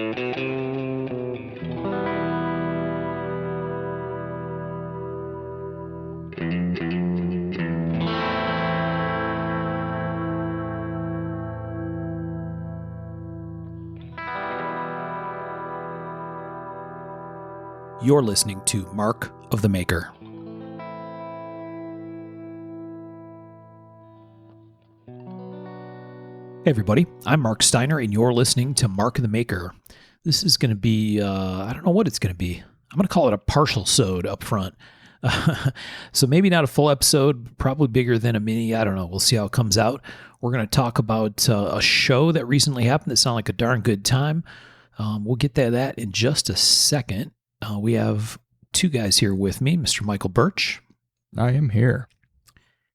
You're listening to Mark of the Maker. Hey everybody, I'm Mark Steiner and you're listening to Mark of the Maker. This is going to be, I don't know what it's going to be. I'm going to call it a partial-sode up front. So maybe not a full episode, probably bigger than a mini. I don't know. We'll see how it comes out. We're going to talk about a show that recently happened that sounded like a darn good time. We'll get to that in just a second. We have two guys here with me, Mr. Michael Birch. I am here.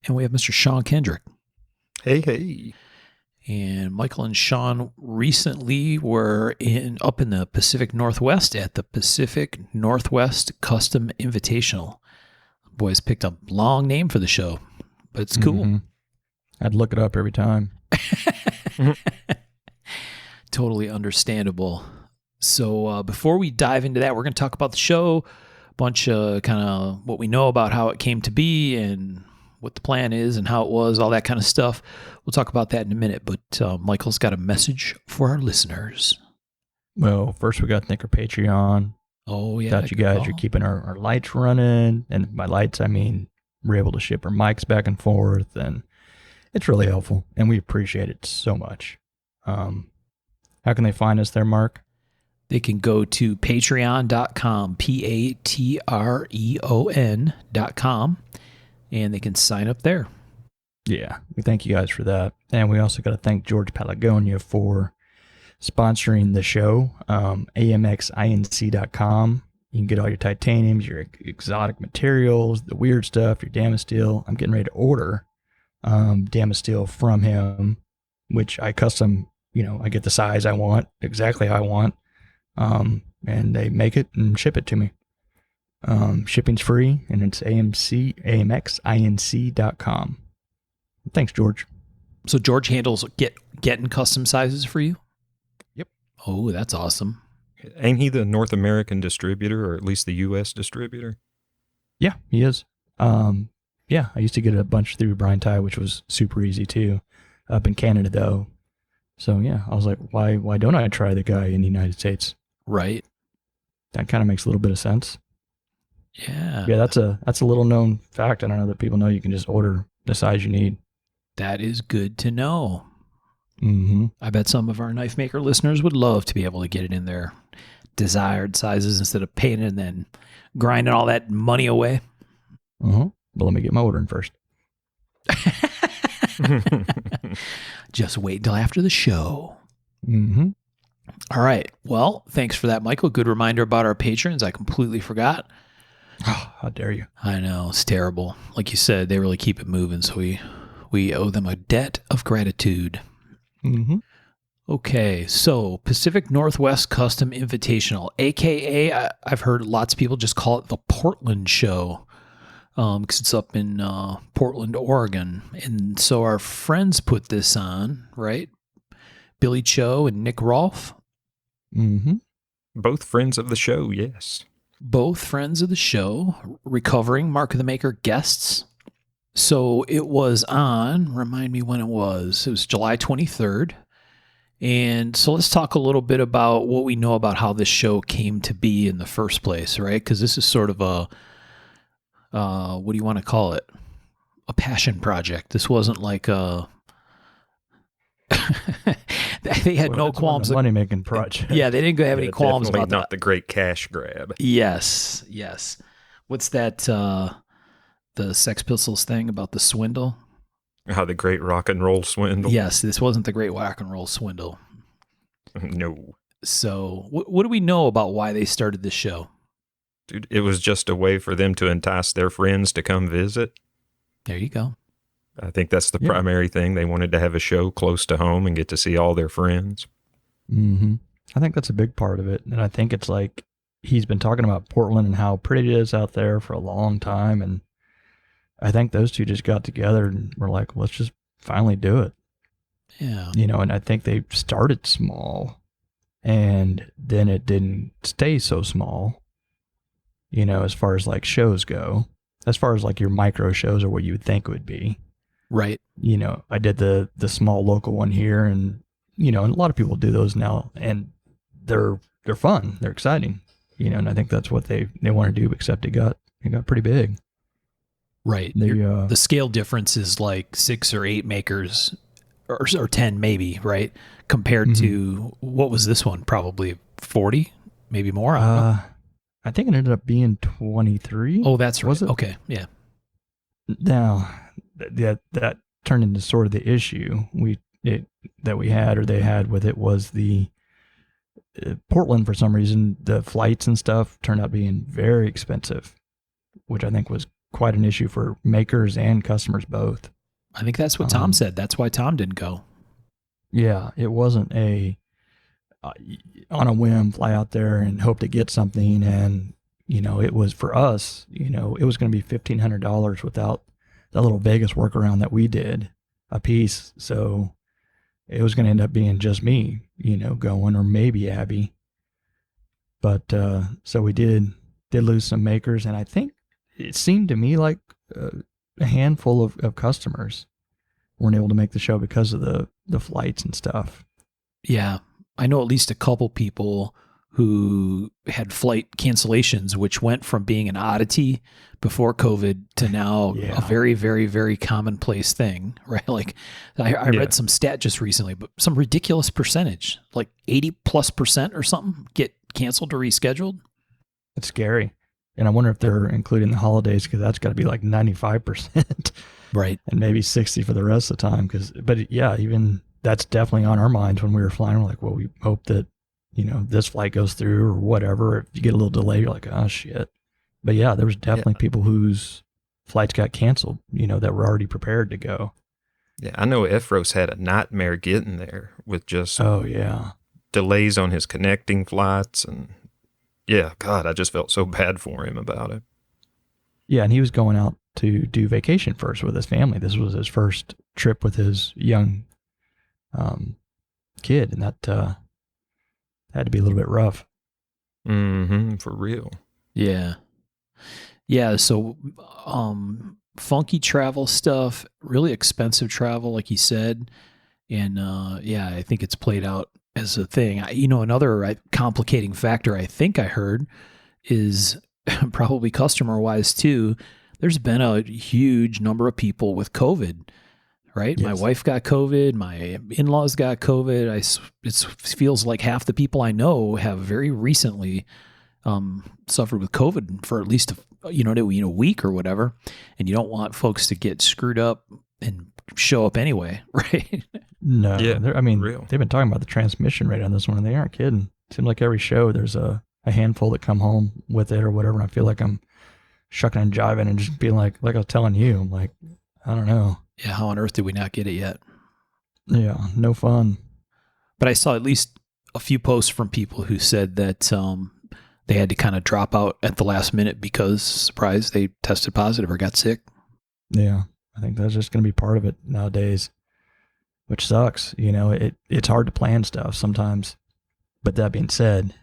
And we have Mr. Sean Kendrick. Hey, hey. And Michael and Sean recently were up in the Pacific Northwest at the Pacific Northwest Custom Invitational. Boys picked a long name for the show, but it's cool. Mm-hmm. I'd look it up every time. Totally understandable. So before we dive into that, we're going to talk about the show, a bunch of kind of what we know about how it came to be and what the plan is and how it was, all that kind of stuff. We'll talk about that in a minute, but Michael's got a message for our listeners. Well, first we got to thank our Patreon. Oh, yeah. That you guys are keeping our lights running. And by lights, I mean we're able to ship our mics back and forth, and it's really helpful, and we appreciate it so much. How can they find us there, Mark? They can go to patreon.com, patreon.com, and they can sign up there. Yeah, we thank you guys for that. And we also got to thank George Patagonia for sponsoring the show, amxinc.com. You can get all your titaniums, your exotic materials, the weird stuff, your Damasteel. I'm getting ready to order Damasteel from him, which I custom, I get the size I want, exactly how I want. And they make it and ship it to me. Shipping's free, and it's amxinc.com. Thanks, George. So George handles getting custom sizes for you? Yep. Oh, that's awesome. Ain't he the North American distributor, or at least the U.S. distributor? Yeah, he is. Yeah, I used to get a bunch through Brian Ty, which was super easy too. Up in Canada, though. So yeah, I was like, why don't I try the guy in the United States? Right. That kind of makes a little bit of sense. Yeah. Yeah, that's a little known fact. I don't know that people know you can just order the size you need. That is good to know. Mm-hmm. I bet some of our knife maker listeners would love to be able to get it in their desired sizes instead of paying and then grinding all that money away. Uh-huh. But let me get my order in first. Just wait until after the show. Mm-hmm. All right. Well, thanks for that, Michael. Good reminder about our patrons. I completely forgot. Oh, how dare you? I know. It's terrible. Like you said, they really keep it moving, so we owe them a debt of gratitude. Mm-hmm. Okay, so Pacific Northwest Custom Invitational, a.k.a. I've heard lots of people just call it the Portland Show because it's up in Portland, Oregon. And so our friends put this on, right? Billy Cho and Nick Rolfe. Mm-hmm. Both friends of the show, yes. Both friends of the show, recovering Mark of the Maker guests. So it was on, remind me when it was. It was July 23rd. And so let's talk a little bit about what we know about how this show came to be in the first place, right? Because this is sort of a, what do you want to call it? A passion project. This wasn't like a... They had no qualms. Money-making project. Yeah, they didn't have any qualms about that. Not the great cash grab. Yes. What's that, the Sex Pistols thing about the swindle? How the great rock and roll swindle. Yes, this wasn't the great rock and roll swindle. No. So what do we know about why they started this show? Dude, it was just a way for them to entice their friends to come visit. There you go. I think that's the primary thing. They wanted to have a show close to home and get to see all their friends. Mm-hmm. I think that's a big part of it. And I think it's like he's been talking about Portland and how pretty it is out there for a long time. And I think those two just got together and were like, let's just finally do it. Yeah. And I think they started small. And then it didn't stay so small, as far as like shows go, as far as like your micro shows or what you would think it would be. Right. I did the small local one here, and and a lot of people do those now, and they're fun, they're exciting, and I think that's what they want to do, except it got pretty big. Right. The scale difference is like 6 or 8 makers or 10 maybe, right? Compared to, what was this one? Probably 40, maybe more. I think it ended up being 23. Oh, that's right. Was it? Okay. Yeah. Now that turned into sort of the issue that we had, or they had with it, was the Portland, for some reason, the flights and stuff turned out being very expensive, which I think was quite an issue for makers and customers both. I think that's what Tom said. That's why Tom didn't go. Yeah, it wasn't on a whim, fly out there and hope to get something. And, it was, for us, it was going to be $1,500 without that little Vegas workaround that we did a piece. So it was going to end up being just me, going, or maybe Abby. But so we did lose some makers, and I think it seemed to me like a handful of customers weren't able to make the show because of the flights and stuff. Yeah. I know at least a couple people who had flight cancellations, which went from being an oddity before COVID to now a very, very, very commonplace thing, right? Like I read some stat just recently, but some ridiculous percentage, like 80+% or something, get canceled or rescheduled. It's scary. And I wonder if they're including the holidays, because that's got to be like 95%. Right. And maybe 60 for the rest of the time. But yeah, even that's definitely on our minds when we were flying. We're like, well, we hope that, this flight goes through or whatever. If you get a little delay, you're like, oh shit. But yeah, there was definitely people whose flights got canceled, that were already prepared to go. Yeah, I know Efros had a nightmare getting there with just delays on his connecting flights. And yeah, God, I just felt so bad for him about it. Yeah, and he was going out to do vacation first with his family. This was his first trip with his young kid, and that had to be a little bit rough. For real. Yeah. Yeah. So, funky travel stuff, really expensive travel, like he said. And, I think it's played out as a thing. Another complicating factor I think I heard is probably customer wise too. There's been a huge number of people with COVID, right? Yes. My wife got COVID. My in-laws got COVID. It feels like half the people I know have very recently suffered with COVID for at least a week or whatever. And you don't want folks to get screwed up and show up anyway, right? No. Yeah, real. They've been talking about the transmission rate on this one, and they aren't kidding. It seems like every show there's a handful that come home with it or whatever. And I feel like I'm shucking and jiving and just being like I was telling you, I'm like, I don't know. Yeah, how on earth did we not get it yet? Yeah, no fun. But I saw at least a few posts from people who said that they had to kind of drop out at the last minute because, surprise, they tested positive or got sick. Yeah, I think that's just going to be part of it nowadays, which sucks. It's hard to plan stuff sometimes. But that being said,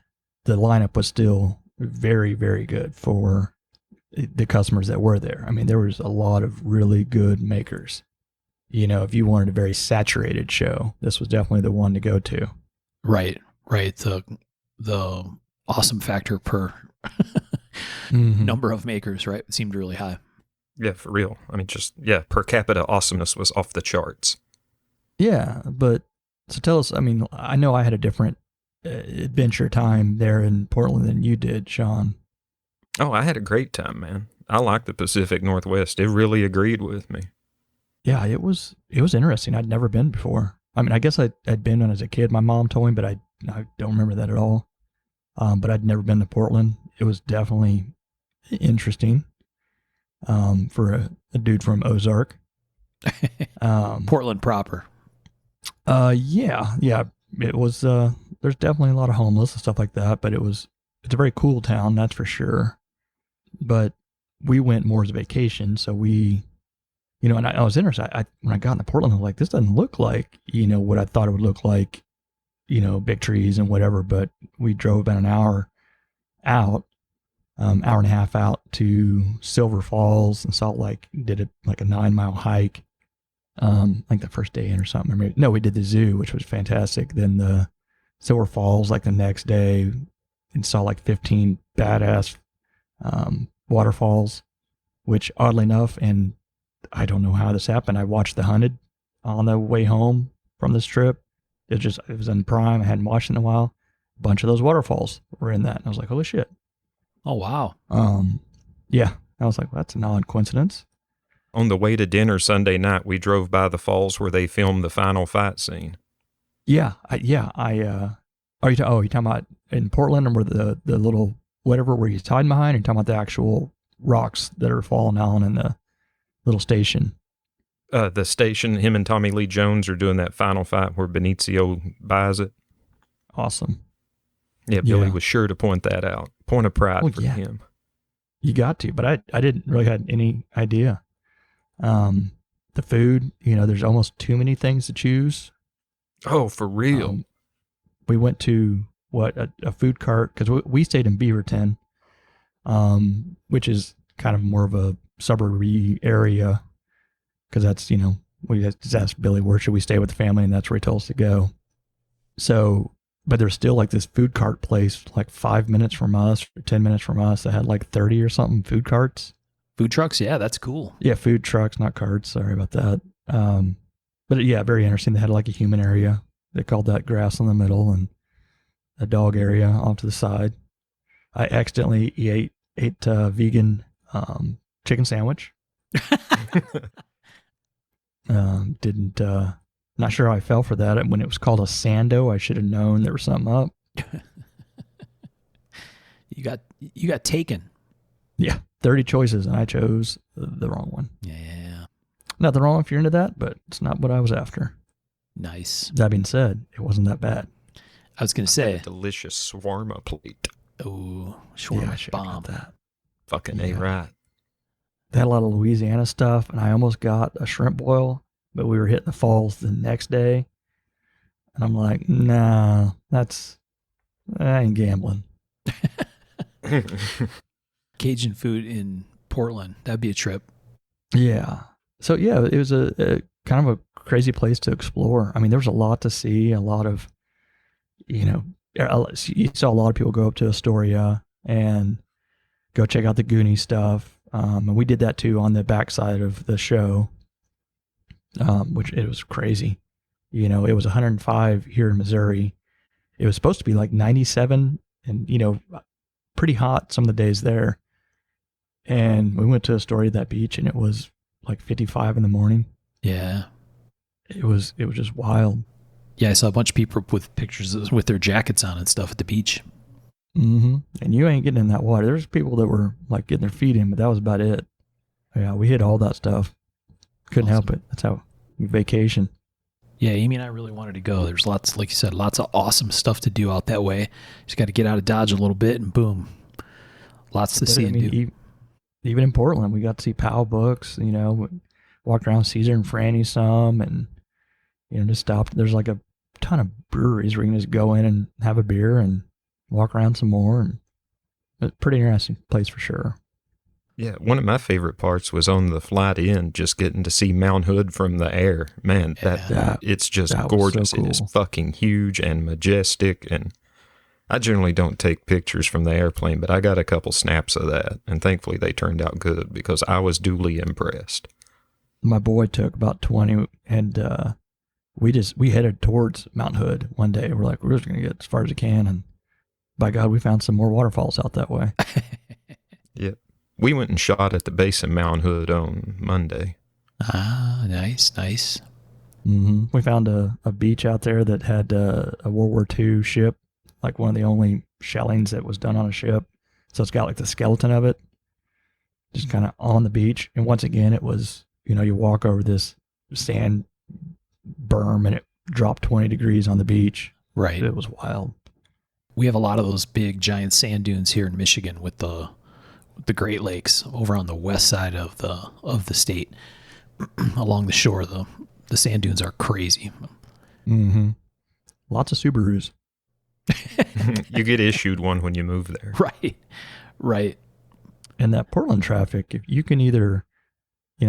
the lineup was still very, very good for the customers that were there. I mean, there was a lot of really good makers. If you wanted a very saturated show, this was definitely the one to go to. Right. The awesome factor per number of makers, right? It seemed really high. Yeah, for real. I mean, per capita awesomeness was off the charts. Yeah, but so tell us, I know I had a different adventure time there in Portland than you did, Sean. Oh, I had a great time, man. I like the Pacific Northwest. It really agreed with me. Yeah, it was interesting. I'd never been before. I guess I'd been when I was a kid. My mom told me, but I don't remember that at all. But I'd never been to Portland. It was definitely interesting for a dude from Ozark. Portland proper. Yeah. It was. There's definitely a lot of homeless and stuff like that, but it's a very cool town, that's for sure. But we went more as a vacation, so we, and I was interested. When I got into Portland, I was like, this doesn't look like, what I thought it would look like, big trees and whatever, but we drove about an hour out, hour and a half out to Silver Falls and Salt Lake. Did like a 9-mile hike, like the first day in or something. No, we did the zoo, which was fantastic. Then the Silver Falls, like the next day, and saw like 15 badass waterfalls, which oddly enough, and I don't know how this happened, I watched The Hunted on the way home from this trip. It was in Prime. I hadn't watched it in a while. A bunch of those waterfalls were in that. And I was like, holy shit. Oh, wow. Yeah. I was like, well, that's an odd coincidence. On the way to dinner Sunday night, we drove by the falls where they filmed the final fight scene. Yeah. Are you talking about in Portland, or where the little whatever where he's hiding behind? Or you talking about the actual rocks that are falling down in the little station? The station, him and Tommy Lee Jones are doing that final fight where Benicio buys it. Awesome. Yeah, Billy was sure to point that out. Point of pride for him. You got to, but I didn't really have any idea. The food, there's almost too many things to choose. Oh, for real? We went to a food cart, because we stayed in Beaverton, which is kind of more of a suburby area, because that's, we just asked Billy, where should we stay with the family? And that's where he told us to go. So, but there's still like this food cart place, like 5 minutes from us, or 10 minutes from us, that had like 30 or something food carts. Food trucks? Yeah, that's cool. Yeah, food trucks, not carts. Sorry about that. But yeah, very interesting. They had like a human area. They called that grass in the middle, and a dog area off to the side. I accidentally ate vegan chicken sandwich. Not sure how I fell for that. And when it was called a Sando, I should have known there was something up. You got taken. Yeah, 30 choices, and I chose the wrong one. Yeah. Nothing wrong if you're into that, but it's not what I was after. Nice. That being said, it wasn't that bad. I was going to say, a delicious shawarma plate. Oh, shawarma bomb. That. Fucking A right. They had a lot of Louisiana stuff, and I almost got a shrimp boil, but we were hitting the falls the next day, and I'm like, nah, I ain't gambling. Cajun food in Portland, that'd be a trip. Yeah. So yeah, it was a kind of a crazy place to explore. I mean, there was a lot to see, a lot of, you saw a lot of people go up to Astoria and go check out the Goonie stuff. And we did that too on the backside of the show, which it was crazy. It was 105 here in Missouri. It was supposed to be like 97 and, pretty hot some of the days there. And we went to Astoria, that beach, and it was like 55 in the morning. Yeah. It was just wild. Yeah, I saw a bunch of people with pictures with their jackets on and stuff at the beach. Mm-hmm. And you ain't getting in that water. There's people that were like getting their feet in, but that was about it. Yeah, we hit all that stuff. Couldn't help it. That's how we vacation. Yeah, Amy and I really wanted to go. There's lots, like you said, lots of awesome stuff to do out that way. Just got to get out of Dodge a little bit, and boom, lots to see and do. Even in Portland, we got to see Powell Books. Walked around Caesar and Franny some, and just stopped. There's like a ton of breweries where you can just go in and have a beer and walk around some more, and it's a pretty interesting place for sure. Yeah, one of my favorite parts was on the flight in, just getting to see Mount Hood from the air. Man, it's just gorgeous. So cool. It is fucking huge and majestic, and I generally don't take pictures from the airplane, but I got a couple snaps of that, and thankfully they turned out good because I was duly impressed. My boy took about 20, and we headed towards Mount Hood one day. We're like, we're just going to get as far as we can, and by God, we found some more waterfalls out that way. Yep. We went and shot at the base of Mount Hood on Monday. Ah, nice. Mm-hmm. We found a beach out there that had a World War II ship, like one of the only shellings that was done on a ship. So it's got like the skeleton of it, just kind of on the beach. And once again, it was, you walk over this sand berm and it dropped 20 degrees on the beach. Right. It was wild. We have a lot of those big giant sand dunes here in Michigan with the Great Lakes over on the west side of the state. Along the shore, the sand dunes are crazy. Mm-hmm. Lots of Subarus. You get issued one when you move there. Right. And that Portland traffic, if you can either,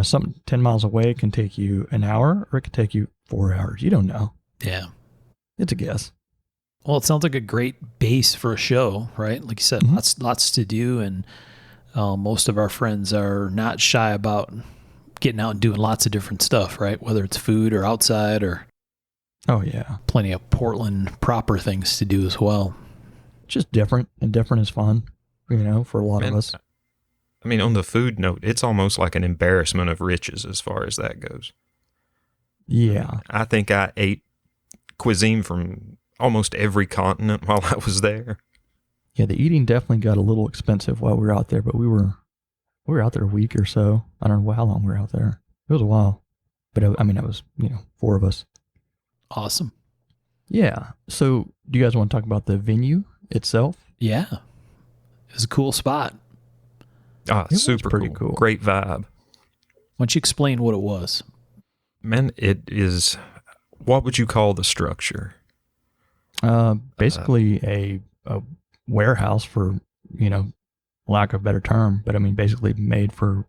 something 10 miles away can take you an hour or it could take you 4 hours. You don't know. Yeah. It's a guess. Well, it sounds like a great base for a show, right? Like you said, lots to do, and most of our friends are not shy about getting out and doing lots of different stuff, right? Whether it's food or outside or plenty of Portland proper things to do as well. Just different, and different is fun, for a lot of us. I mean, on the food note, it's almost like an embarrassment of riches as far as that goes. Yeah. I think I ate cuisine from almost every continent while I was there. Yeah, the eating definitely got a little expensive while we were out there, but we were out there a week or so. I don't know how long we were out there. It was a while. But it was, 4 of us. Awesome. Yeah. So do you guys want to talk about the venue itself? Yeah. It was a cool spot. Super pretty cool. Great vibe. Why don't you explain what it was? Man, it is, what would you call the structure? Basically a warehouse for, lack of a better term, but basically made for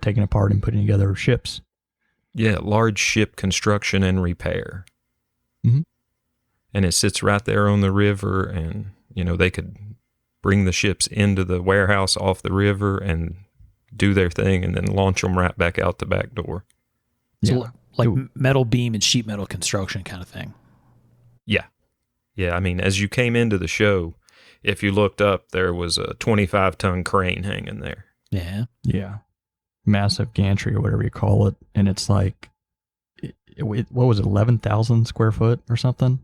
taking apart and putting together ships. Yeah, large ship construction and repair. Mm-hmm. And it sits right there on the river, and, they could bring the ships into the warehouse off the river and do their thing and then launch them right back out the back door. So like metal beam and sheet metal construction kind of thing. Yeah. Yeah, as you came into the show, if you looked up, there was a 25-ton crane hanging there. Yeah. Yeah. Massive gantry or whatever you call it. And it's like, what was it, 11,000 square foot or something?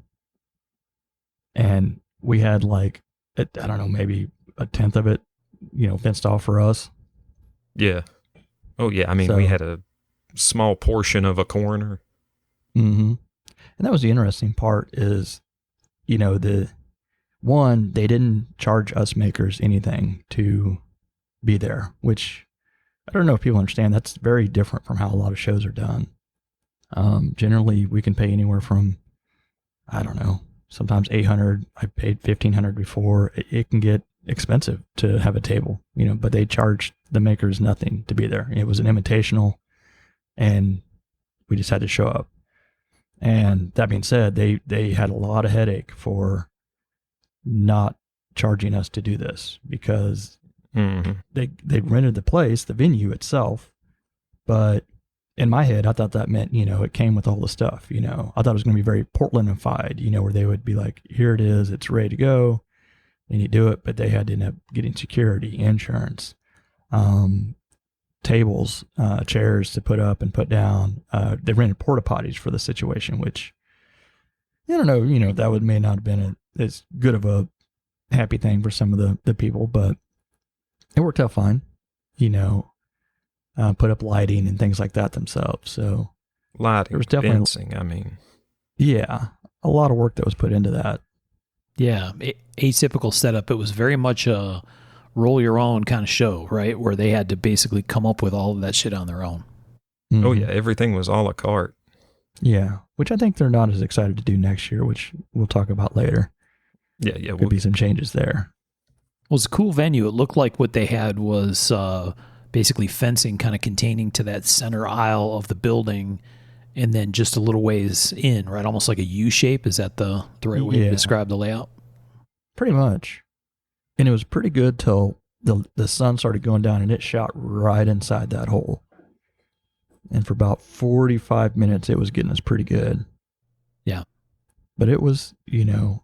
And we had I don't know, maybe a tenth of it, fenced off for us. Yeah. Oh, yeah. We had a small portion of a corner. Mm-hmm. And that was the interesting part is, they didn't charge us makers anything to be there, which I don't know if people understand. That's very different from how a lot of shows are done. Generally, we can pay anywhere from, I don't know, sometimes $800. I paid $1,500 before. It can get expensive to have a table, but they charged the makers nothing to be there. It was an invitational, and we just had to show up. And that being said, they had a lot of headache for not charging us to do this because they rented the place, the venue itself, but in my head, I thought that meant, it came with all the stuff, I thought it was going to be very Portlandified, where they would be like, here it is, it's ready to go, and you do it, but they had to end up getting security, insurance, tables, chairs to put up and put down. They rented porta potties for the situation, which, I don't know, that may not have been as good of a happy thing for some of the people, but it worked out fine, put up lighting and things like that themselves. So lighting, there was definitely fencing, yeah, a lot of work that was put into that. Yeah, atypical setup. It was very much a roll your own kind of show, right? Where they had to basically come up with all of that shit on their own. Mm-hmm. Oh yeah, everything was a la carte. Yeah, which I think they're not as excited to do next year, which we'll talk about later. Yeah. Could be some changes there. Well, it's a cool venue. It looked like what they had was basically fencing kind of containing to that center aisle of the building, and then just a little ways in, right? Almost like a U shape. Is that the right way to describe the layout? Pretty much. And it was pretty good till the sun started going down, and it shot right inside that hole. And for about 45 minutes, it was getting us pretty good. Yeah. But it was, there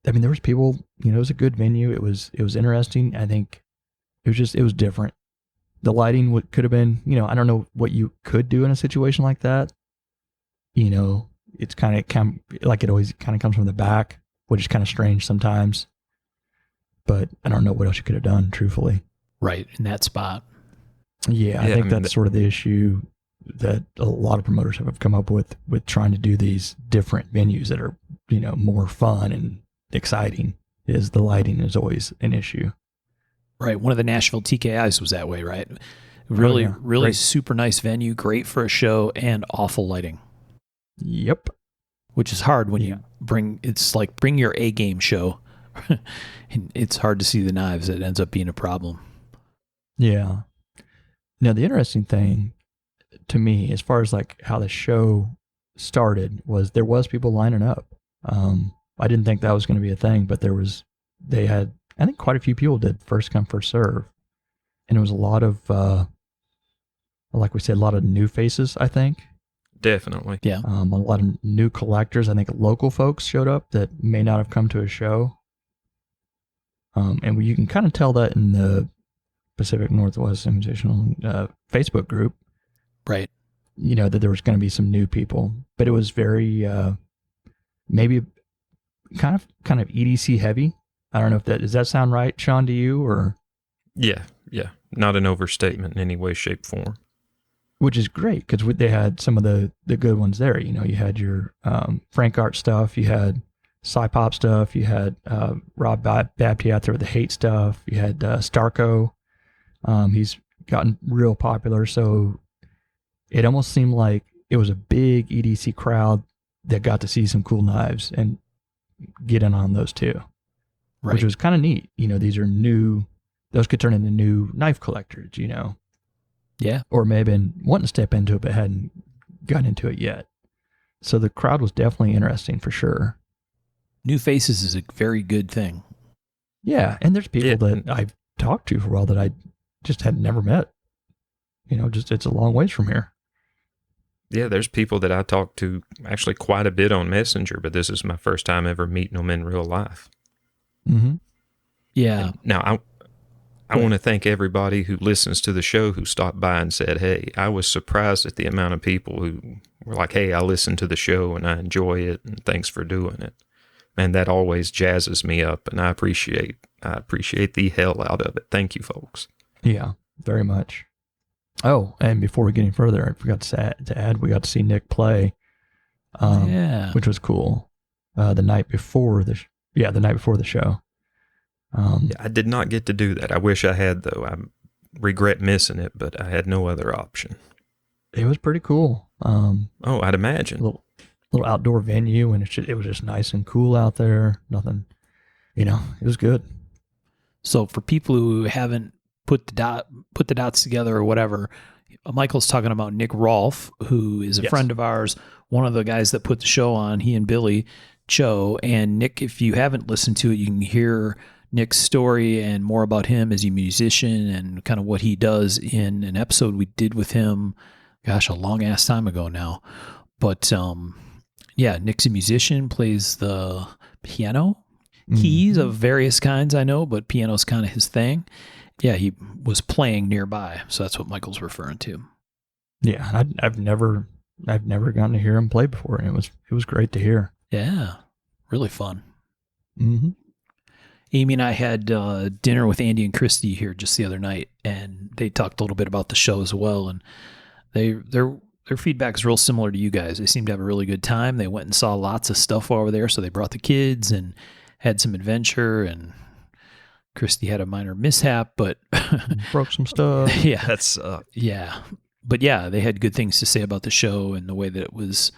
was people, it was a good venue. It was interesting. I think it was different. The lighting could have been, I don't know what you could do in a situation like that. It's kind of like it always kind of comes from the back, which is kind of strange sometimes. But I don't know what else you could have done, truthfully. Right, in that spot. Yeah, I think that's sort of the issue that a lot of promoters have come up with trying to do these different venues that are, more fun and exciting, is the lighting is always an issue. Right. One of the Nashville TKIs was that way, right? Really Great. super nice venue, great for a show, and awful lighting. Yep. which is hard when you it's like bring your A game show. And it's hard to see the knives. It ends up being a problem. Yeah. Now, the interesting thing to me, as far as like how the show started, was there was people lining up. I didn't think that was going to be a thing, but they had, I think quite a few people did first come, first serve. And it was a lot of, like we said, a lot of new faces, I think. Definitely. Yeah. A lot of new collectors. I think local folks showed up that may not have come to a show. And you can kind of tell that in the Pacific Northwest Invitational Facebook group. Right. That there was going to be some new people. But it was very, maybe kind of EDC heavy. I don't know if does that sound right, Sean, to you? Or Yeah. Not an overstatement in any way, shape, form. Which is great, because they had some of the good ones there. You had your Frank Art stuff, you had Sci-Pop stuff, you had Rob Babty out there with the hate stuff, you had Starco. He's gotten real popular, so it almost seemed like it was a big EDC crowd that got to see some cool knives and get in on those too, right. Which was kind of neat. These are new, those could turn into new knife collectors, Yeah. Or maybe been wanting to step into it but hadn't gotten into it yet. So the crowd was definitely interesting for sure. New faces is a very good thing. Yeah, and there's people that I've talked to for a while that I just had never met. Just it's a long ways from here. Yeah, there's people that I talked to actually quite a bit on Messenger, but this is my first time ever meeting them in real life. Mm-hmm. Yeah. And now, I want to thank everybody who listens to the show who stopped by and said, hey, I was surprised at the amount of people who were like, hey, I listened to the show and I enjoy it and thanks for doing it. Man, that always jazzes me up, and I appreciate the hell out of it. Thank you, folks. Yeah, very much. Oh, and before we get any further, I forgot to add, we got to see Nick play, which was cool. The night before the show. I did not get to do that. I wish I had, though. I regret missing it, but I had no other option. It was pretty cool. I'd imagine. Little outdoor venue, and it was just nice and cool out there. Nothing, it was good. So for people who haven't put the dots together or whatever, Michael's talking about Nick Rolfe, who is a friend of ours, one of the guys that put the show on, he and Billy Cho. And Nick, if you haven't listened to it, you can hear Nick's story and more about him as a musician and kind of what he does in an episode we did with him, a long ass time ago now. But Nick's a musician, plays the piano, keys of various kinds, I know, but piano's kind of his thing. Yeah, he was playing nearby, so that's what Michael's referring to. Yeah, I've never gotten to hear him play before, and it was great to hear. Yeah, really fun. Mm-hmm. Amy and I had dinner with Andy and Christy here just the other night, and they talked a little bit about the show as well, and their feedback is real similar to you guys. They seem to have a really good time. They went and saw lots of stuff over there, so they brought the kids and had some adventure, and Christy had a minor mishap, but broke some stuff. Yeah. That's yeah. But yeah, they had good things to say about the show and the way that it was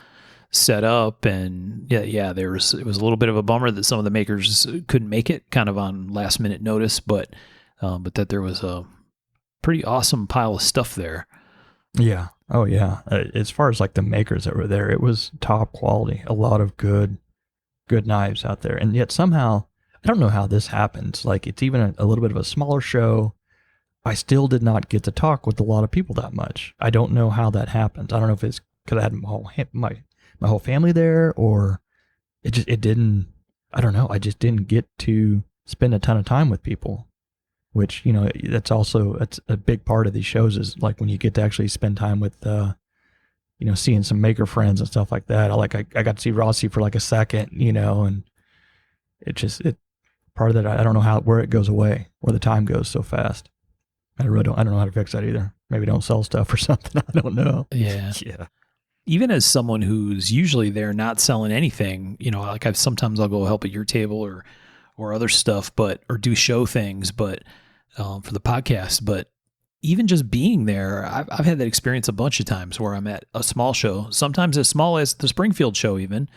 set up. And it was a little bit of a bummer that some of the makers couldn't make it kind of on last minute notice, but that there was a pretty awesome pile of stuff there. Yeah. Oh yeah. As far as like the makers that were there, it was top quality, a lot of good knives out there. And yet somehow, I don't know how this happens. Like, it's even a little bit of a smaller show. I still did not get to talk with a lot of people that much. I don't know how that happens. I don't know if it's because I had my whole family there, or it didn't. I don't know. I just didn't get to spend a ton of time with people, which that's a big part of these shows is like when you get to actually spend time with seeing some maker friends and stuff like that. I got to see Rossi for like a second, and it part of that, I don't know where it goes away, where the time goes so fast. I don't know how to fix that either. Maybe don't sell stuff or something. I don't know. Yeah. Yeah. Even as someone who's usually there not selling anything, like sometimes I'll go help at your table or other stuff, or do show things, but for the podcast. But even just being there, I've had that experience a bunch of times where I'm at a small show, sometimes as small as the Springfield show even,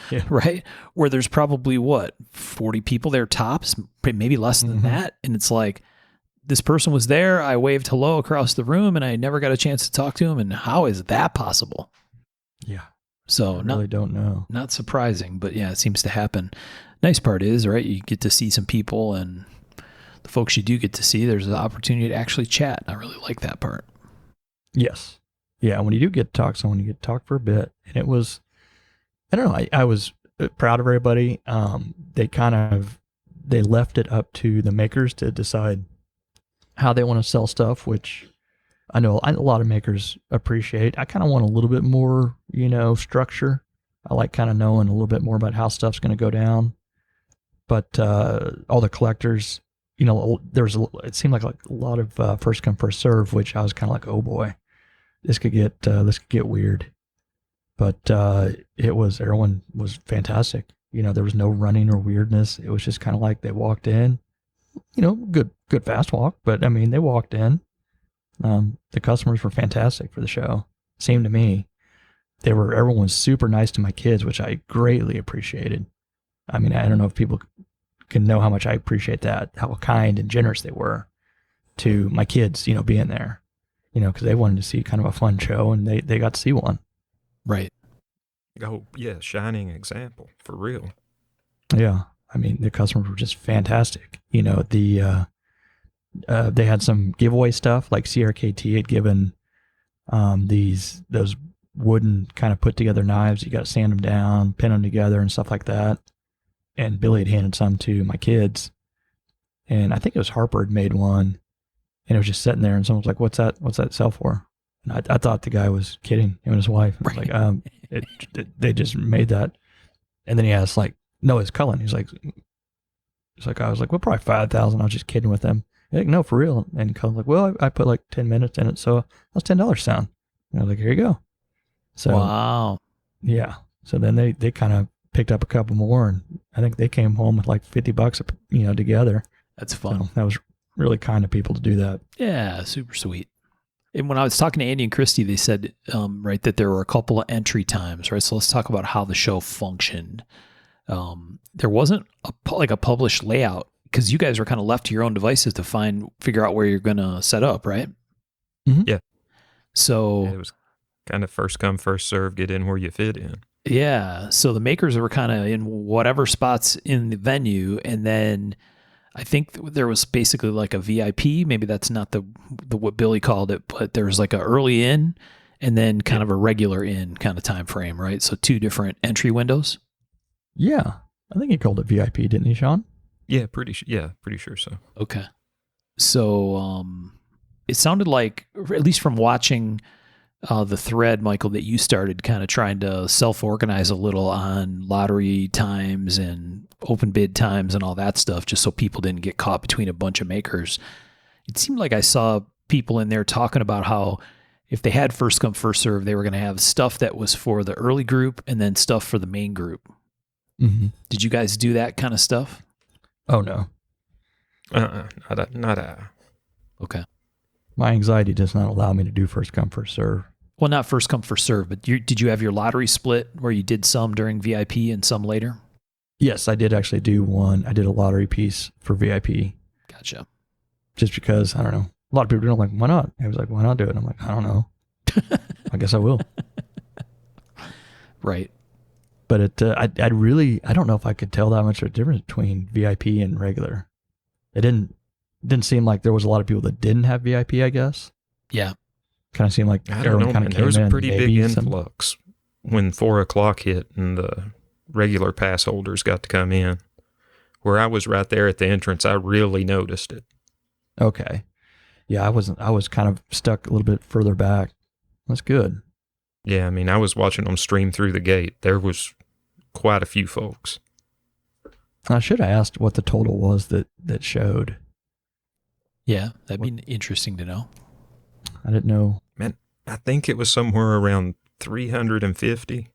Yeah. right? Where there's probably, 40 people there tops, maybe less than that. And it's like, this person was there, I waved hello across the room, and I never got a chance to talk to him. And how is that possible? Yeah. So I really don't know. Not surprising, but yeah, it seems to happen. Nice part is, right, you get to see some people, and the folks you do get to see, there's an opportunity to actually chat. I really like that part. Yes. Yeah, when you do get to talk to someone, you get to talk for a bit. And it was, I don't know, I was proud of everybody. They left it up to the makers to decide how they want to sell stuff, which I know a lot of makers appreciate. I kind of want a little bit more, structure. I like kind of knowing a little bit more about how stuff's going to go down. But all the collectors, it seemed like a lot of first come first serve, which I was kind of like, oh boy, this could get weird. But everyone was fantastic. There was no running or weirdness. It was just kind of like they walked in, good fast walk. But I mean, they walked in. The customers were fantastic for the show. Seemed to me, everyone was super nice to my kids, which I greatly appreciated. I mean, I don't know if people can know how much I appreciate that, how kind and generous they were to my kids, being there, because they wanted to see kind of a fun show, and they got to see one. Right. Oh, yeah, shining example, for real. Yeah. I mean, the customers were just fantastic. They had some giveaway stuff, like CRKT had given those wooden kind of put together knives. You got to sand them down, pin them together and stuff like that. And Billy had handed some to my kids. And I think it was Harper had made one, and it was just sitting there, and someone was like, what's that sell for? And I thought the guy was kidding, him and his wife. I was like, they just made that. And then he asked, like, no, it's Cullen. I was like, well, probably 5,000. I was just kidding with him. Like, no, for real. And Cullen's like, well, I put like 10 minutes in it, so that's $10 sound. And I was like, here you go. So, wow. Yeah. So then they kind of picked up a couple more, and I think they came home with like $50, together. That's fun. So that was really kind of people to do that. Yeah, super sweet. And when I was talking to Andy and Christy, they said, right, that there were a couple of entry times, right? So let's talk about how the show functioned. There wasn't a published layout, because you guys were kind of left to your own devices to figure out where you're going to set up, right? Mm-hmm. Yeah. So it was kind of first come, first serve, get in where you fit in. Yeah. So the makers were kind of in whatever spots in the venue. And then I think there was basically like a VIP. Maybe that's not the what Billy called it, but there was like a early in and then kind of a regular in kind of time frame, right? So 2 different entry windows. Yeah. I think he called it VIP, didn't he, Sean? Yeah, pretty sure so. Okay. So it sounded like, at least from watching the thread, Michael, that you started kind of trying to self-organize a little on lottery times and open bid times and all that stuff, just so people didn't get caught between a bunch of makers. It seemed like I saw people in there talking about how if they had first come, first serve, they were going to have stuff that was for the early group and then stuff for the main group. Mm-hmm. Did you guys do that kind of stuff? Oh, no. Not Okay. My anxiety does not allow me to do first come, first serve. Well, not first come, first serve, but did you have your lottery split where you did some during VIP and some later? Yes, I did actually do one. I did a lottery piece for VIP. Gotcha. Just because, I don't know. A lot of people don't like, why not? I was like, why not do it? I'm like, I don't know. I guess I will. Right. But I don't know if I could tell that much of a difference between VIP and regular. It didn't seem like there was a lot of people that didn't have VIP, I guess. Yeah. Kind of seemed like everyone kind of came in. There was a pretty big influx when 4:00 hit and the regular pass holders got to come in. Where I was right there at the entrance, I really noticed it. Okay. Yeah, I was kind of stuck a little bit further back. That's good. Yeah, I mean, I was watching them stream through the gate. There was quite a few folks. I should have asked what the total was that showed. Yeah, that'd be interesting to know. I didn't know. Man, I think it was somewhere around 350.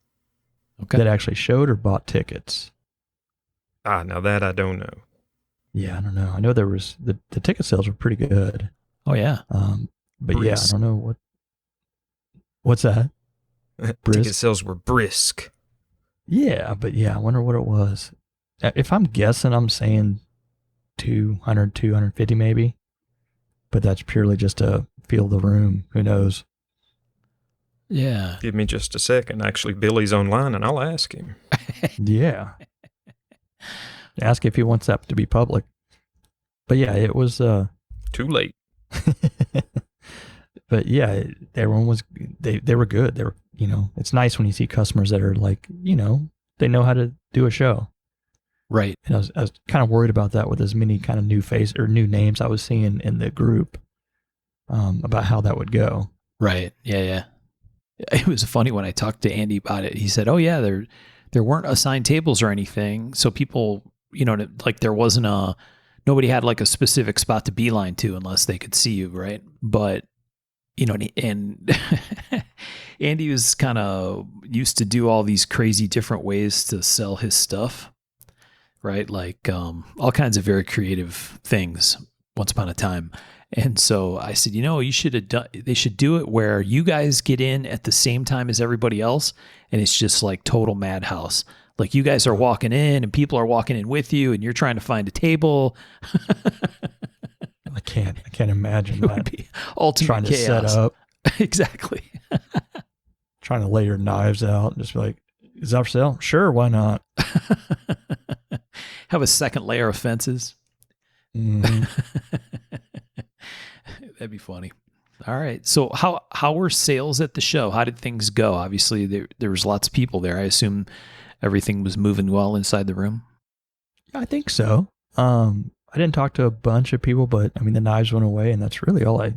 Okay. That actually showed or bought tickets? Now that I don't know. Yeah, I don't know. I know there was, the ticket sales were pretty good. Oh yeah. But yeah, I don't know what's that. Ticket sales were brisk. Yeah, but yeah, I wonder what it was. If I'm guessing, I'm saying 200, 250 maybe. But that's purely just to feel the room. Who knows? Yeah. Give me just a second. Actually, Billy's online, and I'll ask him. Yeah. Ask if he wants that to be public. But yeah, it was... Too late. But yeah, everyone was... They were good. They were, it's nice when you see customers that are like, they know how to do a show. Right. And I was kind of worried about that with as many kind of new new names I was seeing in the group about how that would go. Right. Yeah. It was funny when I talked to Andy about it. He said, "Oh yeah, there weren't assigned tables or anything, so people, like there wasn't nobody had like a specific spot to beeline to unless they could see you, right?" But and Andy was kind of used to do all these crazy different ways to sell his stuff, right? Like all kinds of very creative things once upon a time. And so I said, you should have done, they should do it where you guys get in at the same time as everybody else. And it's just like total madhouse. Like you guys are walking in and people are walking in with you and you're trying to find a table. I can't imagine It that. would be ultimate trying to chaos. set up. Exactly. Trying to lay your knives out and just be like, is that for sale? Sure, why not? Have a second layer of fences. Mm-hmm. That'd be funny. All right. So how were sales at the show? How did things go? Obviously there was lots of people there. I assume everything was moving well inside the room. I think so. I didn't talk to a bunch of people, but I mean the knives went away and that's really all I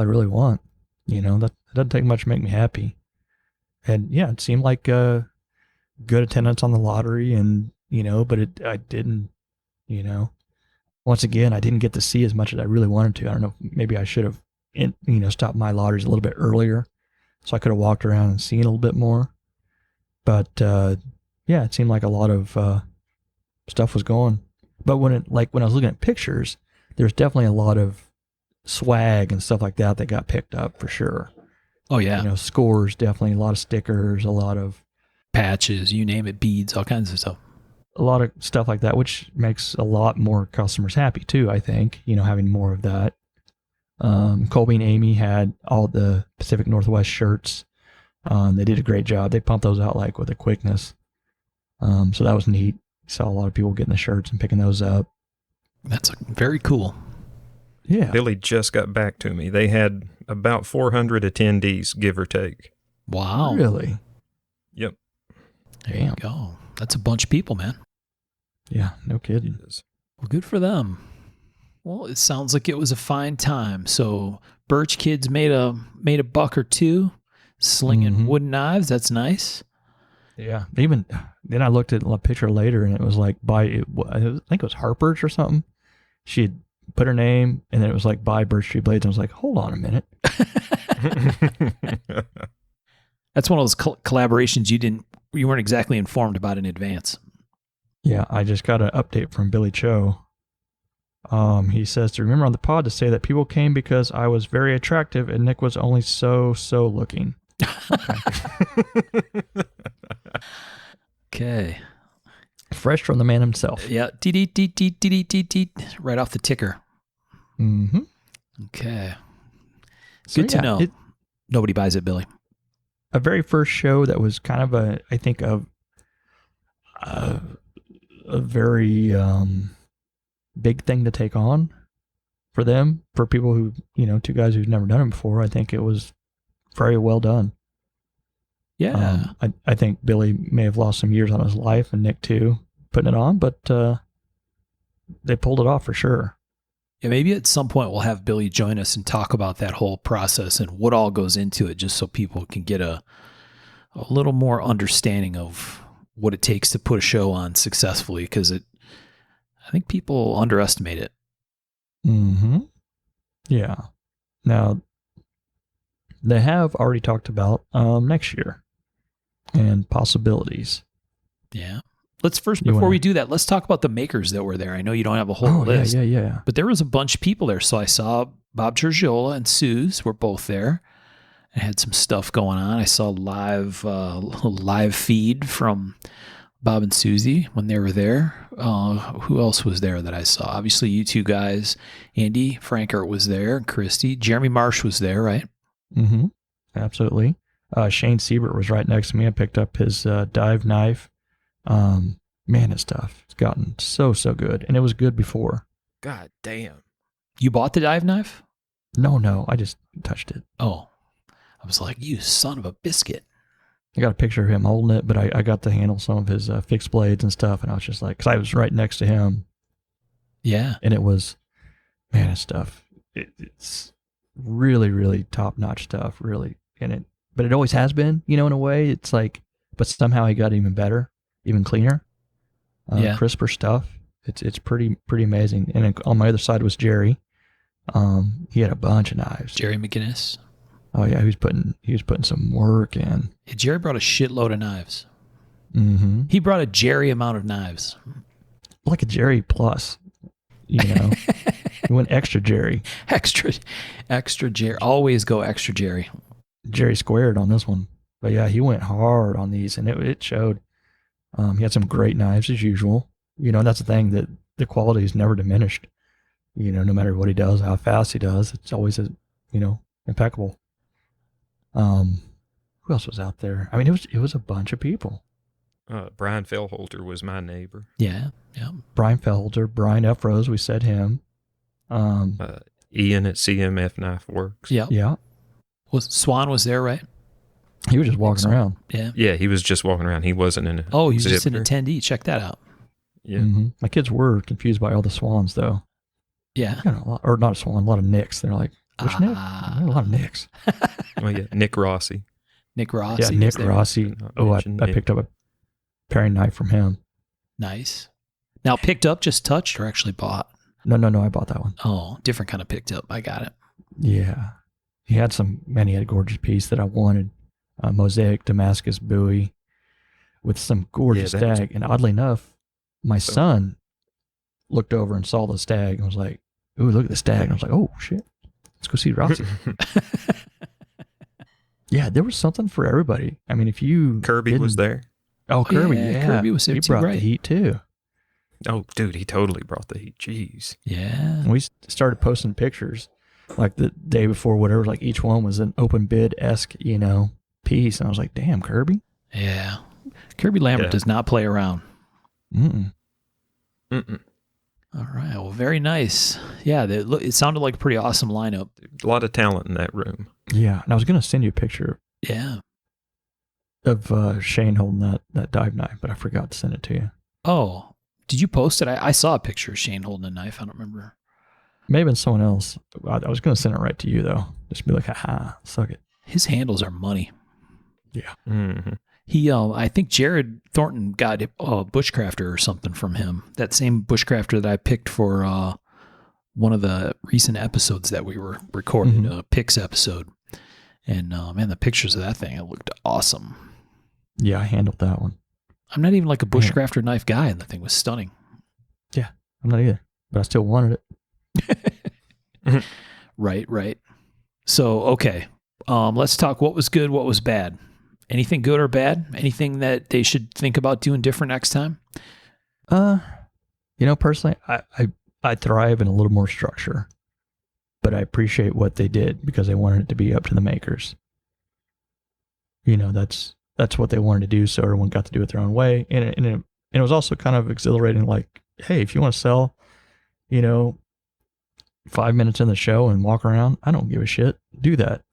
really want. That doesn't take much to make me happy. And yeah, it seemed like good attendance on the lottery and but I didn't, once again, I didn't get to see as much as I really wanted to. I don't know, maybe I should have, stopped my lotteries a little bit earlier so I could have walked around and seen a little bit more. But yeah, it seemed like a lot of stuff was going. But when I was looking at pictures, there's definitely a lot of swag and stuff like that got picked up for sure. Oh yeah. Scores, definitely a lot of stickers, a lot of patches, you name it, beads, all kinds of stuff. A lot of stuff like that, which makes a lot more customers happy too, I think, having more of that. Colby and Amy had all the Pacific Northwest shirts. They did a great job. They pumped those out with a quickness. So that was neat. Saw a lot of people getting the shirts and picking those up. That's very cool. Yeah. Billy just got back to me. They had about 400 attendees, give or take. Wow. Really? Yep. There you go. That's a bunch of people, man. Yeah, no kidding. Well, good for them. Well, it sounds like it was a fine time. So Birch Kids made a buck or two slinging wooden knives. That's nice. Yeah. Then I looked at a picture later and it was like I think it was Harper's or something. She had put her name and then it was like buy Birch Tree Blades. And I was like, hold on a minute. That's one of those collaborations you weren't exactly informed about in advance. Yeah, I just got an update from Billy Cho. He says to remember on the pod to say that people came because I was very attractive and Nick was only so looking. Okay. Fresh from the man himself. Yeah. Right off the ticker. Mm-hmm. Okay. Good to know. Nobody buys it, Billy. A very first show that was kind of a very big thing to take on for them, for people who, two guys who've never done it before. I think it was very well done. Yeah. I think Billy may have lost some years on his life and Nick too, putting it on, but they pulled it off for sure. Yeah, maybe at some point we'll have Billy join us and talk about that whole process and what all goes into it, just so people can get a little more understanding of what it takes to put a show on successfully, because I think people underestimate it. Mm-hmm. Yeah. Now, they have already talked about next year and possibilities. Yeah. Before we do that, let's talk about the makers that were there. I know you don't have a whole list. Yeah. But there was a bunch of people there. So I saw Bob Tergiola and Suze were both there. I had some stuff going on. I saw live feed from Bob and Susie when they were there. Who else was there that I saw? Obviously, you two guys. Andy Frankert was there, and Christy. Jeremy Marsh was there, right? Mm-hmm. Absolutely. Shane Siebert was right next to me. I picked up his dive knife. Man, his stuff. It's gotten so good. And it was good before. God damn. You bought the dive knife? No. I just touched it. Oh. I was like, you son of a biscuit. I got a picture of him holding it, but I got to handle some of his fixed blades and stuff. And I was just like, because I was right next to him. Yeah. And it was, man, his stuff. It's really, really top-notch stuff, really. But it always has been, in a way. It's like, but somehow he got even better, even cleaner, crisper stuff. It's pretty amazing. And on my other side was Jerry. He had a bunch of knives. Jerry McGinnis. Oh yeah, he was putting some work in. Yeah, Jerry brought a shitload of knives. Mm-hmm. He brought a Jerry amount of knives. Like a Jerry plus, He went extra Jerry. Extra Jerry. Always go extra Jerry. Jerry squared on this one. But yeah, he went hard on these, and it showed. He had some great knives as usual. And that's the thing, that the quality is never diminished. No matter what he does, how fast he does, it's always, impeccable. Who else was out there? I mean, it was a bunch of people. Brian Fellholter was my neighbor. Yeah. Brian Fellholter, Brian F. Rose, we said him. Ian at CMF Knife Works. Yeah. Swan was there, right? He was just walking around. Yeah. Yeah, he was just walking around. He wasn't in a he was just an attendee. Check that out. Yeah. Mm-hmm. My kids were confused by all the swans, though. Yeah. Or not a swan, a lot of Nicks. They're like, which Nick? A lot of Nicks. Oh, yeah. Nick Rossi. Nick Rossi. Yeah, Nick Rossi. Oh, I picked up a paring knife from him. Nice. Now, picked up, just touched, or actually bought? No, I bought that one. Oh, different kind of picked up. I got it. Yeah. He had a gorgeous piece that I wanted. A mosaic Damascus buoy with some gorgeous stag. And oddly enough, my son looked over and saw the stag and was like, ooh, look at the stag. And I was like, oh, shit. Let's go see Rossi. Yeah, there was something for everybody. I mean, if you... Kirby was there. Oh, Kirby, yeah. Kirby was there he too, brought right? the heat, too. Oh, dude, he totally brought the heat. Jeez. Yeah. We started posting pictures like the day before, whatever. Like each one was an open bid-esque, piece. And I was like, damn, Kirby? Yeah. Kirby Lambert does not play around. Mm-mm. All right. Well, very nice. Yeah, it sounded like a pretty awesome lineup. A lot of talent in that room. Yeah. And I was going to send you a picture of Shane holding that dive knife, but I forgot to send it to you. Oh, did you post it? I saw a picture of Shane holding a knife. I don't remember. May have been someone else. I was going to send it right to you, though. Just be like, haha, suck it. His handles are money. Yeah. Mm-hmm. He, I think Jared Thornton got a bushcrafter or something from him. That same bushcrafter that I picked for one of the recent episodes that we were recording, a Pix episode. And man, the pictures of that thing, it looked awesome. Yeah, I handled that one. I'm not even like a bushcrafter knife guy, and the thing was stunning. Yeah, I'm not either, but I still wanted it. Right. So, okay. Let's talk what was good, what was bad. Anything good or bad? Anything that they should think about doing different next time? Personally, I thrive in a little more structure, but I appreciate what they did because they wanted it to be up to the makers. That's what they wanted to do, so everyone got to do it their own way. And it was also kind of exhilarating, like, hey, if you want to sell, 5 minutes in the show and walk around, I don't give a shit. Do that.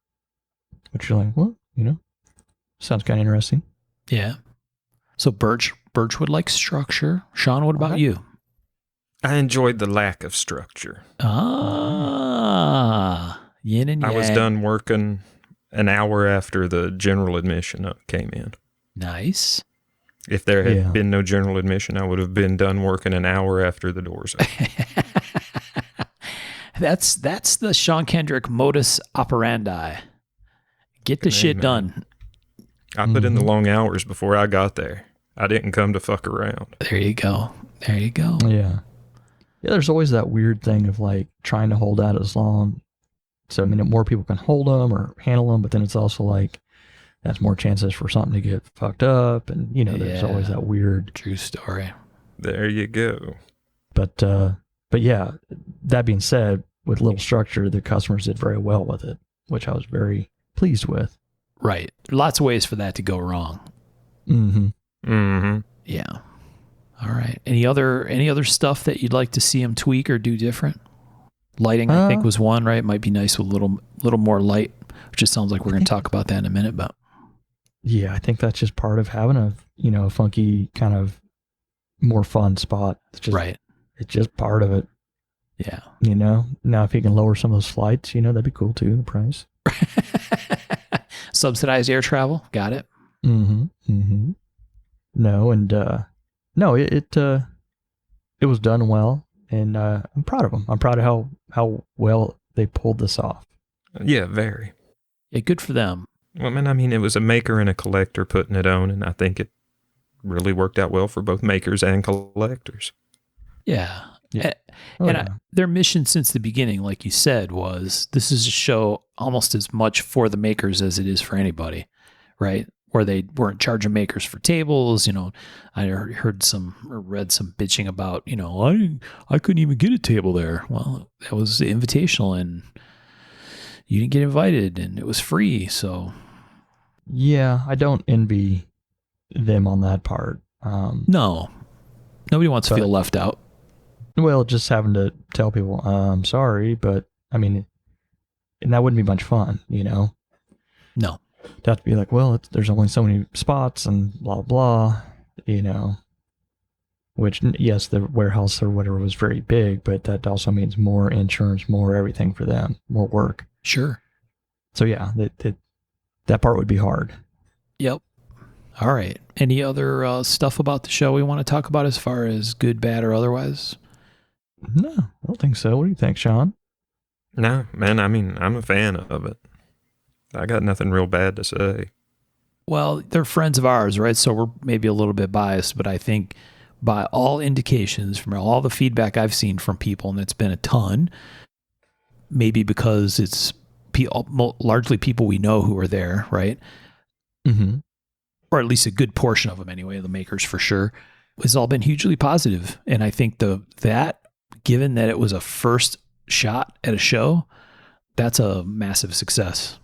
But you're like, well, sounds kind of interesting. Yeah. So Birch would like structure. Sean, what about you? I enjoyed the lack of structure. Yin and yang. I was done working an hour after the general admission came in. Nice. If there had been no general admission, I would have been done working an hour after the doors opened. That's the Sean Kendrick modus operandi. Get the shit done. I put in the long hours before I got there. I didn't come to fuck around. There you go. Yeah. Yeah, there's always that weird thing of like trying to hold out as long So, I mean, more people can hold them or handle them, but then it's also like, that's more chances for something to get fucked up. And, there's always that weird. True story. There you go. But yeah, that being said, with little structure, the customers did very well with it, which I was very pleased with. Right. Lots of ways for that to go wrong. Mm-hmm. Mm-hmm. Yeah. All right. Any other stuff that you'd like to see them tweak or do different? Lighting, I think, was one, right? Might be nice with a little more light, which just sounds like we're going to talk about that in a minute. But yeah, I think that's just part of having a funky kind of more fun spot. It's just, right. It's just part of it. Yeah. Now if you can lower some of those flights, that'd be cool too, the price. Subsidized air travel. Got it. Mm-hmm. Mm-hmm. No, and no, it was done well, and I'm proud of them. I'm proud of how well they pulled this off. Yeah, very. Yeah, good for them. Well, man, I mean, it was a maker and a collector putting it on, and I think it really worked out well for both makers and collectors. Yeah. Yeah. Their mission since the beginning, like you said, was this is a show almost as much for the makers as it is for anybody, right? Where they weren't charging makers for tables. I heard or read some bitching about, I couldn't even get a table there. Well, that was the Invitational, and you didn't get invited, and it was free. So, yeah, I don't envy them on that part. No, nobody wants to feel left out. Well, just having to tell people, I'm sorry, but I mean, and that wouldn't be much fun, No. To have to be like, well, there's only so many spots and blah, blah, which, yes, the warehouse or whatever was very big, but that also means more insurance, more everything for them, more work. Sure. So yeah, that part would be hard. Yep. All right. Any other stuff about the show we want to talk about as far as good, bad, or otherwise? No, I don't think so. What do you think, Sean? No, man, I mean, I'm a fan of it. I got nothing real bad to say. Well, they're friends of ours, right? So we're maybe a little bit biased, but I think by all indications, from all the feedback I've seen from people, and it's been a ton, maybe because it's largely people we know who are there, right? Mm-hmm. Or at least a good portion of them anyway, the makers for sure, it's all been hugely positive. And I think that given that it was a first shot at a show, that's a massive success.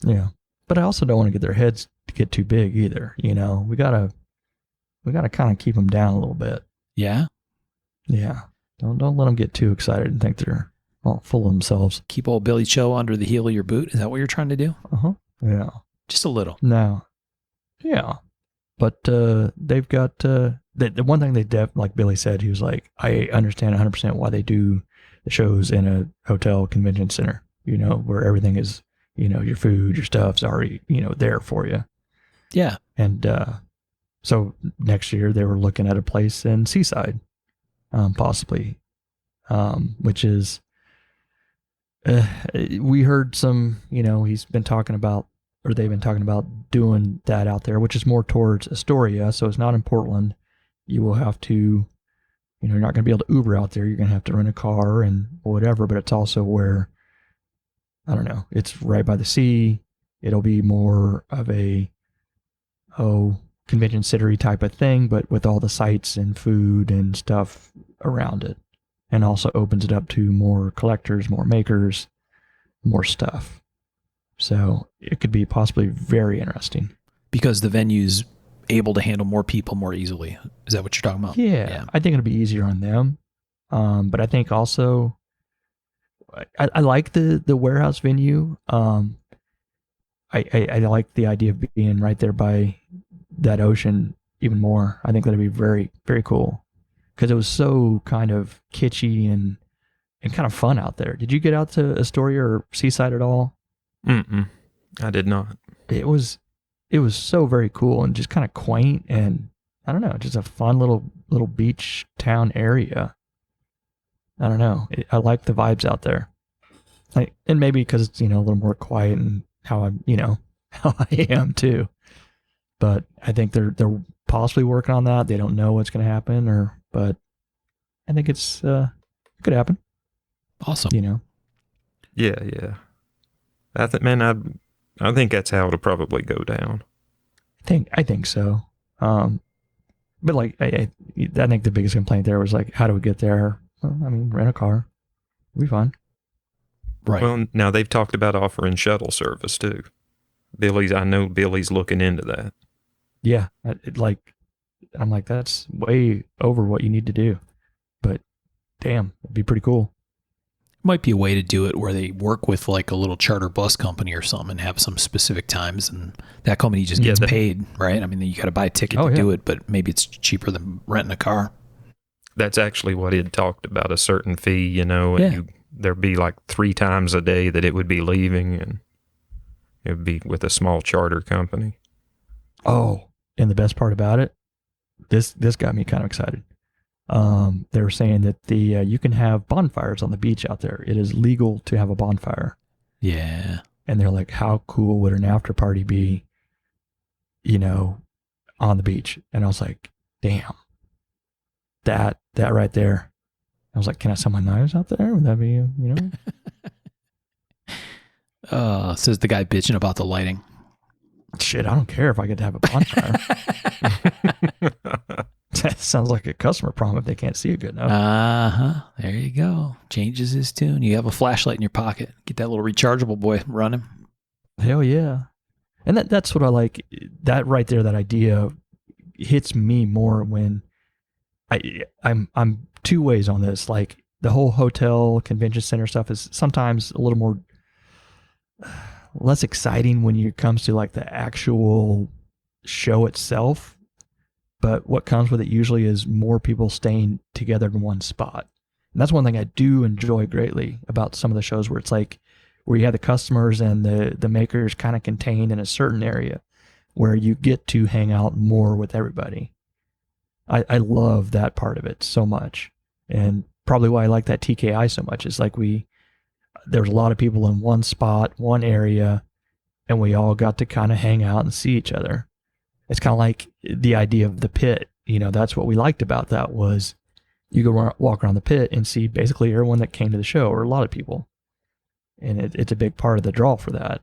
Yeah. But I also don't want to get their heads to get too big either. We gotta kind of keep them down a little bit. Yeah. Yeah. Don't let them get too excited and think they're all full of themselves. Keep old Billy Cho under the heel of your boot. Is that what you're trying to do? Uh-huh. Yeah. Just a little. No. Yeah. But they've got the one thing like Billy said, he was like, I understand 100% why they do the shows in a hotel convention center, where everything is, your food, your stuff's already, there for you. Yeah. And so next year they were looking at a place in Seaside, possibly, which is, we heard some, they've been talking about doing that out there, which is more towards Astoria. So it's not in Portland. You will have to, you're not going to be able to Uber out there. You're going to have to rent a car and whatever, but it's also where, I don't know, it's right by the sea. It'll be more of a, convention center type of thing, but with all the sights and food and stuff around it. And also opens it up to more collectors, more makers, more stuff. So it could be possibly very interesting. Because the venue's able to handle more people more easily. Is that what you're talking about? Yeah. I think it'll be easier on them. But I think also, I like the warehouse venue. I like the idea of being right there by that ocean even more. I think that'd be very, very cool. Because it was so kind of kitschy and kind of fun out there. Did you get out to Astoria or Seaside at all? Mm-mm. I did not. It was so very cool and just kind of quaint and I don't know, just a fun little beach town area. I don't know. I like the vibes out there. And maybe because it's, a little more quiet and how I'm, how I am too. But I think they're possibly working on that. They don't know what's going to happen but I think it could happen. Awesome. Yeah. I think that's how it'll probably go down. I think so. But like, I think the biggest complaint there was like, how do we get there? Well, I mean, rent a car. We'll be fine. Right. Well, now they've talked about offering shuttle service too. I know Billy's looking into that. Yeah. I'm like, that's way over what you need to do. But damn, it'd be pretty cool. Might be a way to do it where they work with like a little charter bus company or something and have some specific times, and that company just gets paid, right? I mean, you got to buy a ticket to do it, but maybe it's cheaper than renting a car. That's actually what he had talked about, a certain fee, and there'd be like 3 times a day that it would be leaving, and it would be with a small charter company. Oh, and the best part about it, this got me kind of excited. They were saying that you can have bonfires on the beach out there. It is legal to have a bonfire. Yeah. And they're like, how cool would an after party be, on the beach? And I was like, damn, that right there. I was like, can I sell my knives out there? Would that be, Says the guy bitching about the lighting. Shit, I don't care if I get to have a bonfire. That sounds like a customer problem if they can't see it good enough. There you go. Changes his tune. You have a flashlight in your pocket. Get that little rechargeable boy running. Hell yeah. And that's what I like. That right there, that idea hits me more when I'm 2 ways on this. Like the whole hotel convention center stuff is sometimes a little more less exciting when it comes to like the actual show itself. But what comes with it usually is more people staying together in one spot. And that's one thing I do enjoy greatly about some of the shows where it's like, where you have the customers and the makers kind of contained in a certain area where you get to hang out more with everybody. I love that part of it so much. And probably why I like that TKI so much is like there's a lot of people in one spot, one area, and we all got to kind of hang out and see each other. It's kind of like the idea of the pit. That's what we liked about that was you go walk around the pit and see basically everyone that came to the show, or a lot of people. And it's a big part of the draw for that.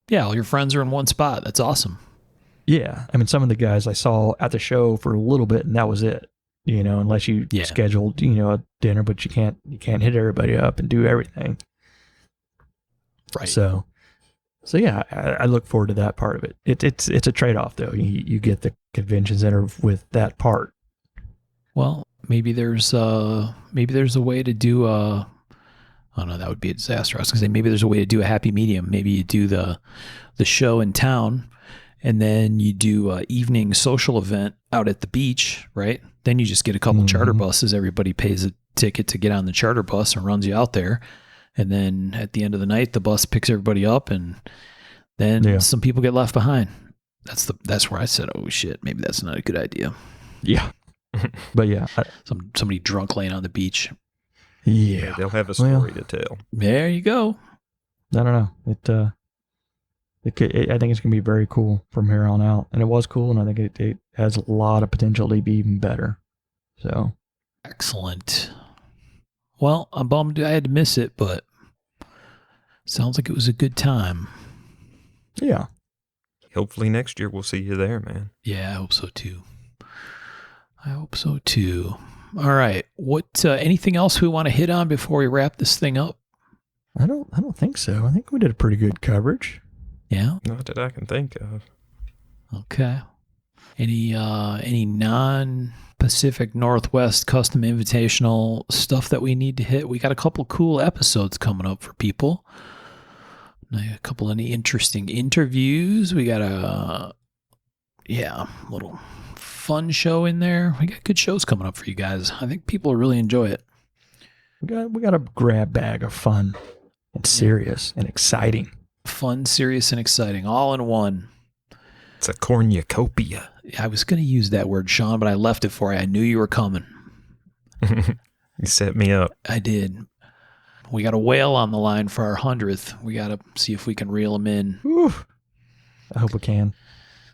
Yeah, all your friends are in one spot. That's awesome. Yeah. I mean, some of the guys I saw at the show for a little bit, and that was it. Unless you scheduled, a dinner, but you can't hit everybody up and do everything. Right. So yeah, I look forward to that part of it. It's a trade-off though. You get the convention center with that part. Well, maybe there's a way to do a. Oh no, that would be a disaster. I was gonna say maybe there's a way to do a happy medium. Maybe you do the show in town, and then you do an evening social event out at the beach, right? Then you just get a couple charter buses. Everybody pays a ticket to get on the charter bus and runs you out there. And then at the end of the night, the bus picks everybody up, and then some people get left behind. That's where I said, oh shit, maybe that's not a good idea. Yeah. But yeah. Somebody drunk laying on the beach. Yeah. They'll have a story to tell. There you go. I don't know. I think it's going to be very cool from here on out. And it was cool, and I think it has a lot of potential to be even better. So. Excellent. Well, I'm bummed I had to miss it, but sounds like it was a good time. Yeah. Hopefully next year we'll see you there, man. Yeah, I hope so too. All right. What anything else we want to hit on before we wrap this thing up? I don't think so. I think we did a pretty good coverage. Yeah. Not that I can think of. Okay. Any non-Pacific Northwest custom invitational stuff that we need to hit? We got a couple cool episodes coming up for people. A couple of interesting interviews. We got a little fun show in there. We got good shows coming up for you guys. I think people will really enjoy it. We got a grab bag of fun and serious and exciting. Fun, serious, and exciting, all in one. It's a cornucopia. I was going to use that word, Sean, but I left it for you. I knew you were coming. You set me up. I did. We got a whale on the line for our 100th. We got to see if we can reel him in. Whew. I hope we can.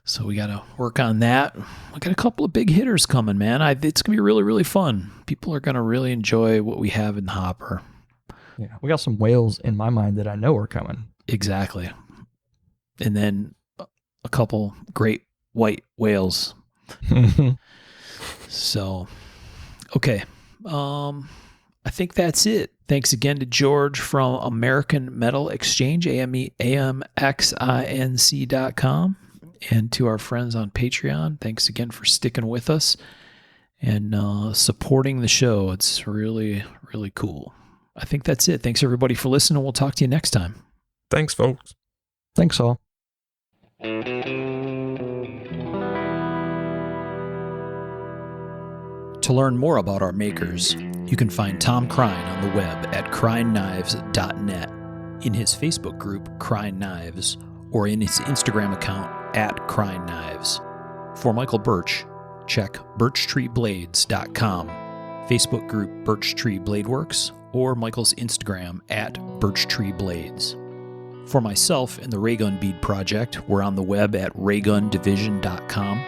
So we got to work on that. We got a couple of big hitters coming, man. It's going to be really, really fun. People are going to really enjoy what we have in the hopper. Yeah, we got some whales in my mind that I know are coming. Exactly. And then a couple great white whales. So, okay. I think that's it. Thanks again to George from American Metal Exchange, AMXINC.com, and to our friends on Patreon. Thanks again for sticking with us and supporting the show. It's really, really cool. I think that's it. Thanks, everybody, for listening. We'll talk to you next time. Thanks, folks. Thanks, all. To learn more about our makers, you can find Tom Crine on the web at crineknives.net, in his Facebook group, Crine Knives, or in his Instagram account, at Crine Knives. For Michael Birch, check birchtreeblades.com, Facebook group Birch Tree Blade Works, or Michael's Instagram at birchtreeblades. For myself and the Raygun Bead Project, we're on the web at raygundivision.com.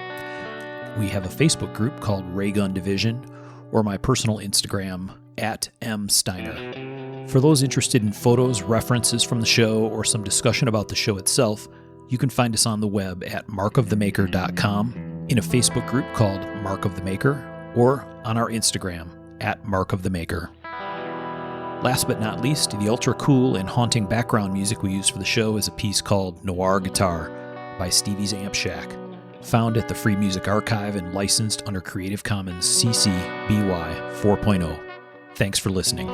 We have a Facebook group called Raygun Division, or my personal Instagram, at msteiner. For those interested in photos, references from the show, or some discussion about the show itself, you can find us on the web at markofthemaker.com, in a Facebook group called Mark of the Maker, or on our Instagram, at Mark of the Maker. Last but not least, the ultra cool and haunting background music we use for the show is a piece called Noir Guitar by Stevie's Amp Shack, found at the Free Music Archive and licensed under Creative Commons CC BY 4.0. Thanks for listening.